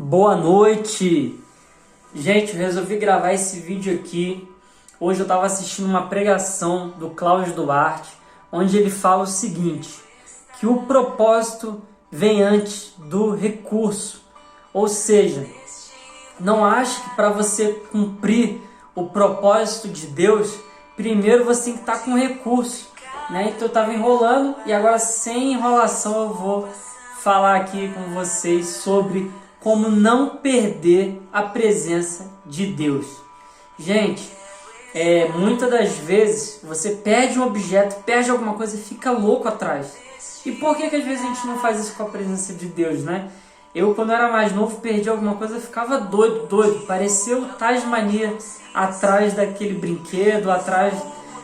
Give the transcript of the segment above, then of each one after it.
Boa noite! Gente, eu resolvi gravar esse vídeo aqui. Hoje eu estava assistindo uma pregação do Cláudio Duarte, onde ele fala o seguinte, que o propósito vem antes do recurso. Ou seja, não ache que para você cumprir o propósito de Deus, primeiro você tem que estar com recurso, né? Então eu estava enrolando e agora sem enrolação eu vou falar aqui com vocês sobre como não perder a presença de Deus. Gente, muitas das vezes você perde um objeto, perde alguma coisa e fica louco atrás. E por que às vezes a gente não faz isso com a presença de Deus, né? Eu, quando era mais novo, perdi alguma coisa, eu ficava doido. Parecia o Tasmania atrás daquele brinquedo, atrás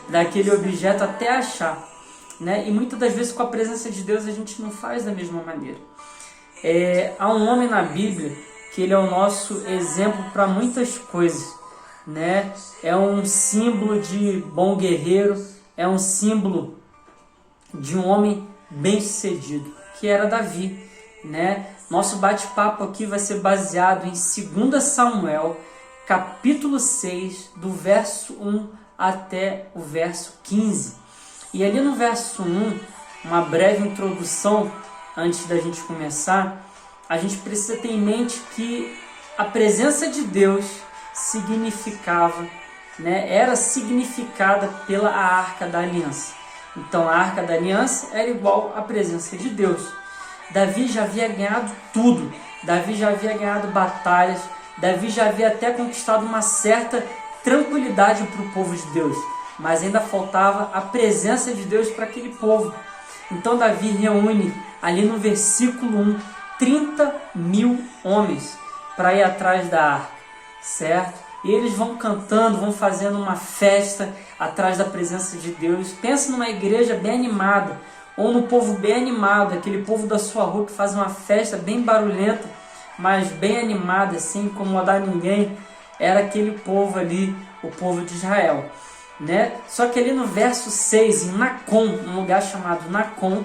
daquele objeto, até achar, né? E muitas das vezes com a presença de Deus a gente não faz da mesma maneira. Há um homem na Bíblia que ele é o nosso exemplo para muitas coisas, né? É um símbolo de bom guerreiro, é um símbolo de um homem bem-sucedido, que era Davi, né? Nosso bate-papo aqui vai ser baseado em 2 Samuel, capítulo 6, do verso 1 até o verso 15. E ali no verso 1, uma breve introdução antes da gente começar, a gente precisa ter em mente que a presença de Deus significava, né, era significada pela Arca da Aliança. Então a Arca da Aliança era igual à presença de Deus. Davi já havia ganhado tudo, Davi já havia ganhado batalhas, Davi já havia até conquistado uma certa tranquilidade para o povo de Deus, mas ainda faltava a presença de Deus para aquele povo. Então Davi reúne ali no versículo 1, 30.000 homens para ir atrás da arca, certo? E eles vão cantando, vão fazendo uma festa atrás da presença de Deus. Pensa numa igreja bem animada, ou no povo bem animado, aquele povo da sua rua que faz uma festa bem barulhenta, mas bem animada, sem incomodar ninguém. Era aquele povo ali, o povo de Israel, né? Só que ali no verso 6, em Nacon, um lugar chamado Nacon,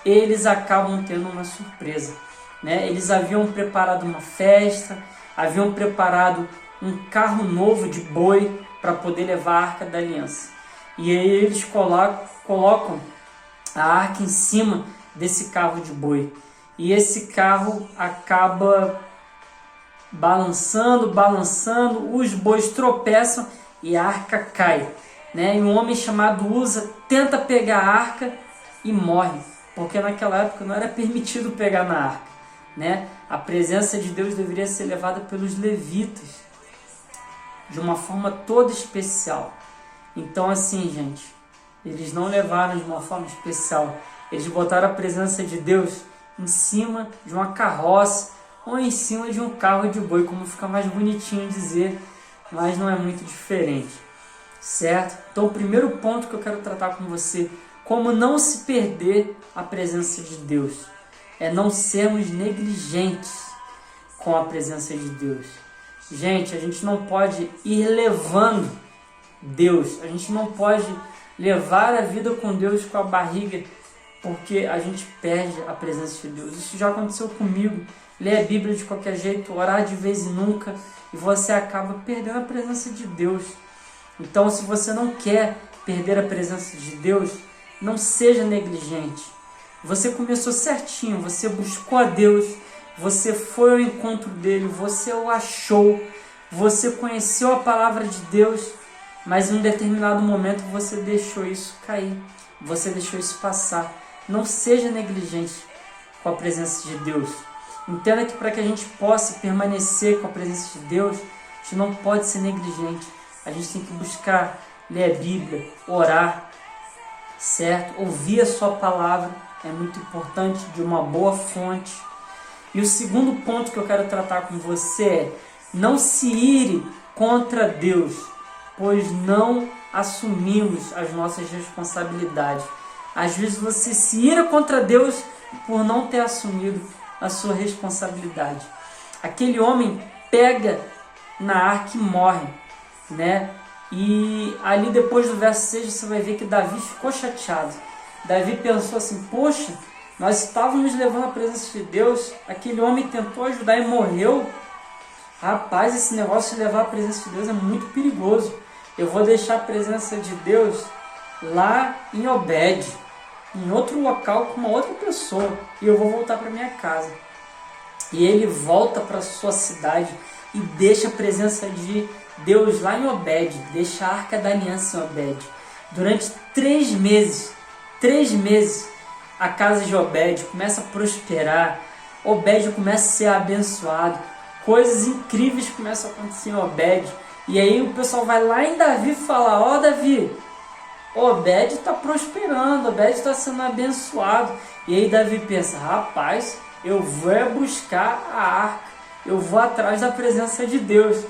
eles acabam tendo uma surpresa, né? Eles haviam preparado uma festa, haviam preparado um carro novo de boi para poder levar a Arca da Aliança. E aí eles colocam a arca em cima desse carro de boi. E esse carro acaba balançando, os bois tropeçam e a arca cai, né? E um homem chamado Uza tenta pegar a arca e morre, porque naquela época não era permitido pegar na arca, né? A presença de Deus deveria ser levada pelos levitas de uma forma toda especial. Então assim, gente, eles não levaram de uma forma especial, eles botaram a presença de Deus em cima de uma carroça ou em cima de um carro de boi, como fica mais bonitinho dizer, mas não é muito diferente, certo? Então o primeiro ponto que eu quero tratar com você, como não se perder a presença de Deus, é não sermos negligentes com a presença de Deus. Gente, a gente não pode ir levando Deus, a gente não pode levar a vida com Deus com a barriga, porque a gente perde a presença de Deus. Isso já aconteceu comigo. Ler a Bíblia de qualquer jeito, orar de vez em nunca, e você acaba perdendo a presença de Deus. Então, se você não quer perder a presença de Deus, não seja negligente. Você começou certinho, você buscou a Deus, você foi ao encontro dele, você o achou, você conheceu a palavra de Deus, mas em um determinado momento você deixou isso cair, você deixou isso passar. Não seja negligente com a presença de Deus. Entenda que para que a gente possa permanecer com a presença de Deus, a gente não pode ser negligente. A gente tem que buscar ler a Bíblia, orar, certo? Ouvir a sua palavra é muito importante, de uma boa fonte. E o segundo ponto que eu quero tratar com você é: não se ire contra Deus, pois não assumimos as nossas responsabilidades. Às vezes você se ira contra Deus por não ter assumido a sua responsabilidade. Aquele homem pega na arca e morre, né? E ali depois do verso 6 você vai ver que Davi ficou chateado. Davi pensou assim: poxa, Nós estávamos levando a presença de Deus, aquele homem tentou ajudar e morreu. Rapaz, esse negócio de levar a presença de Deus é muito perigoso. Eu vou deixar a presença de Deus lá em Obed, em outro local com uma outra pessoa, e eu vou voltar para minha casa. E ele volta para sua cidade e deixa a presença de Deus lá em Obed, deixa a Arca da Aliança em Obed. Durante 3 meses, a casa de Obed começa a prosperar, Obed começa a ser abençoado, coisas incríveis começam a acontecer em Obed. E aí o pessoal vai lá em Davi e fala: ó, Davi, Obed está prosperando, Obed está sendo abençoado. E aí Davi pensa: rapaz, eu vou buscar a arca, eu vou atrás da presença de Deus.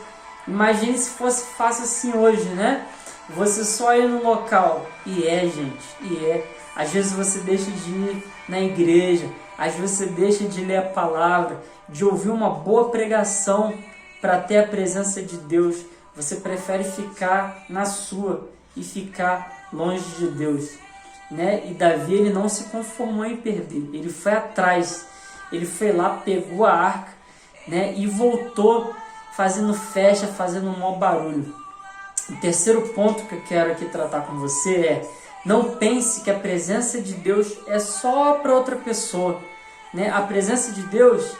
Imagine se fosse fácil assim hoje, né? Você só ir no local. Gente, às vezes você deixa de ir na igreja, às vezes você deixa de ler a palavra, de ouvir uma boa pregação para ter a presença de Deus. Você prefere ficar na sua e ficar longe de Deus, né? E Davi, ele não se conformou em perder, ele foi atrás, ele foi lá, pegou a arca, né? E voltou fazendo festa, fazendo um mau barulho. O terceiro ponto que eu quero aqui tratar com você é: não pense que a presença de Deus é só para outra pessoa, né? A presença de Deus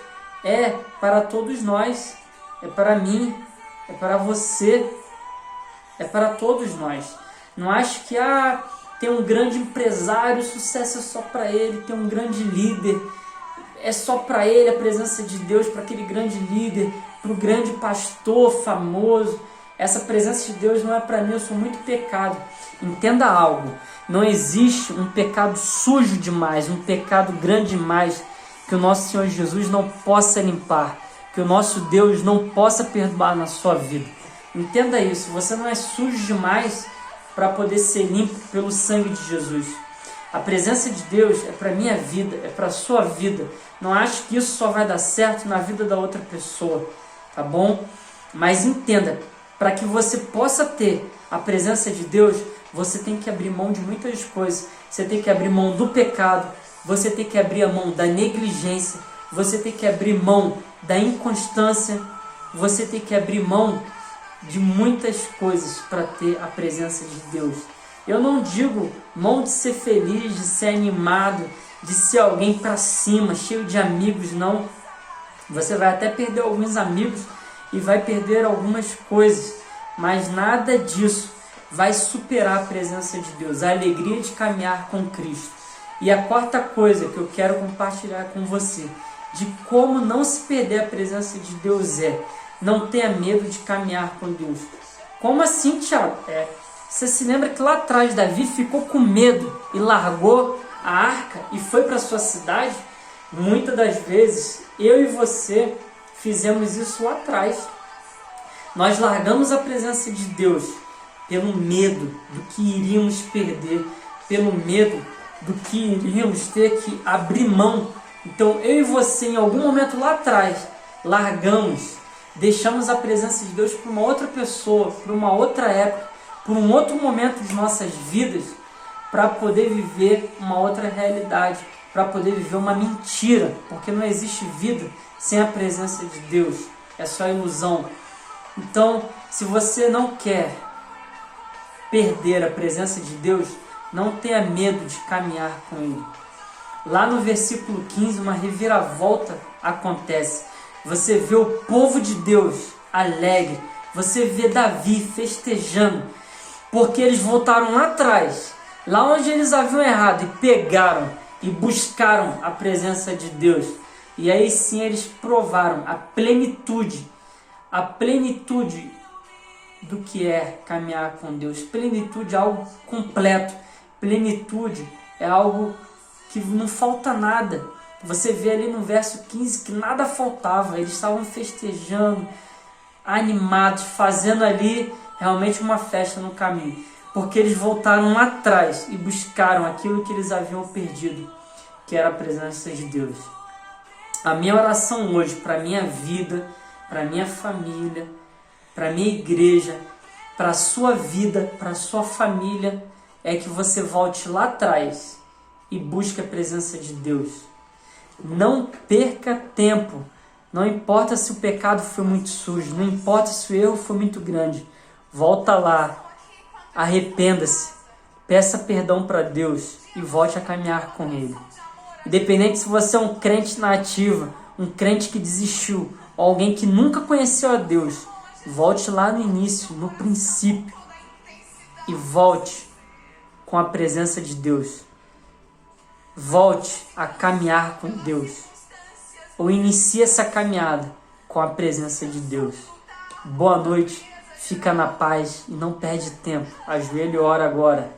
é para todos nós, é para mim, é para você, é para todos nós. Não acho que tem um grande empresário, o sucesso é só para ele, tem um grande líder, é só para ele a presença de Deus, para aquele grande líder, para o grande pastor famoso. Essa presença de Deus não é para mim, eu sou muito pecado. Entenda algo: não existe um pecado sujo demais, um pecado grande demais que o nosso Senhor Jesus não possa limpar, que o nosso Deus não possa perdoar na sua vida. Entenda isso: você não é sujo demais para poder ser limpo pelo sangue de Jesus. A presença de Deus é para a minha vida, é para a sua vida. Não acho que isso só vai dar certo na vida da outra pessoa, tá bom? Mas entenda, para que você possa ter a presença de Deus, você tem que abrir mão de muitas coisas. Você tem que abrir mão do pecado, você tem que abrir a mão da negligência, você tem que abrir mão da inconstância, você tem que abrir mão de muitas coisas para ter a presença de Deus. Eu não digo mão de ser feliz, de ser animado, de ser alguém para cima, cheio de amigos, não. Você vai até perder alguns amigos e vai perder algumas coisas, mas nada disso vai superar a presença de Deus, a alegria de caminhar com Cristo. E a quarta coisa que eu quero compartilhar com você, de como não se perder a presença de Deus, não tenha medo de caminhar com Deus. Como assim, Thiago? Você se lembra que lá atrás Davi ficou com medo e largou a arca e foi para sua cidade? Muitas das vezes eu e você fizemos isso lá atrás. Nós largamos a presença de Deus pelo medo do que iríamos perder, pelo medo do que iríamos ter que abrir mão. Então eu e você, em algum momento lá atrás, largamos, deixamos a presença de Deus para uma outra pessoa, para uma outra época, por um outro momento de nossas vidas, para poder viver uma outra realidade, para poder viver uma mentira, porque não existe vida sem a presença de Deus, é só ilusão. Então, se você não quer perder a presença de Deus, não tenha medo de caminhar com Ele. Lá no versículo 15, uma reviravolta acontece. Você vê o povo de Deus alegre, você vê Davi festejando, porque eles voltaram lá atrás, lá onde eles haviam errado, e pegaram e buscaram a presença de Deus. E aí sim eles provaram a plenitude do que é caminhar com Deus. Plenitude é algo completo, plenitude é algo que não falta nada. Você vê ali no verso 15 que nada faltava, eles estavam festejando, animados, fazendo ali realmente uma festa no caminho, porque eles voltaram lá atrás e buscaram aquilo que eles haviam perdido, que era a presença de Deus. A minha oração hoje para a minha vida, para a minha família, para a minha igreja, para a sua vida, para a sua família, é que você volte lá atrás e busque a presença de Deus. Não perca tempo. Não importa se o pecado foi muito sujo, não importa se o erro foi muito grande. Volta lá, arrependa-se, peça perdão para Deus e volte a caminhar com Ele. Independente se você é um crente na ativa, um crente que desistiu, ou alguém que nunca conheceu a Deus, volte lá no início, no princípio, e volte com a presença de Deus. Volte a caminhar com Deus. Ou inicie essa caminhada com a presença de Deus. Boa noite, fica na paz e não perde tempo. Ajoelhe e ora agora.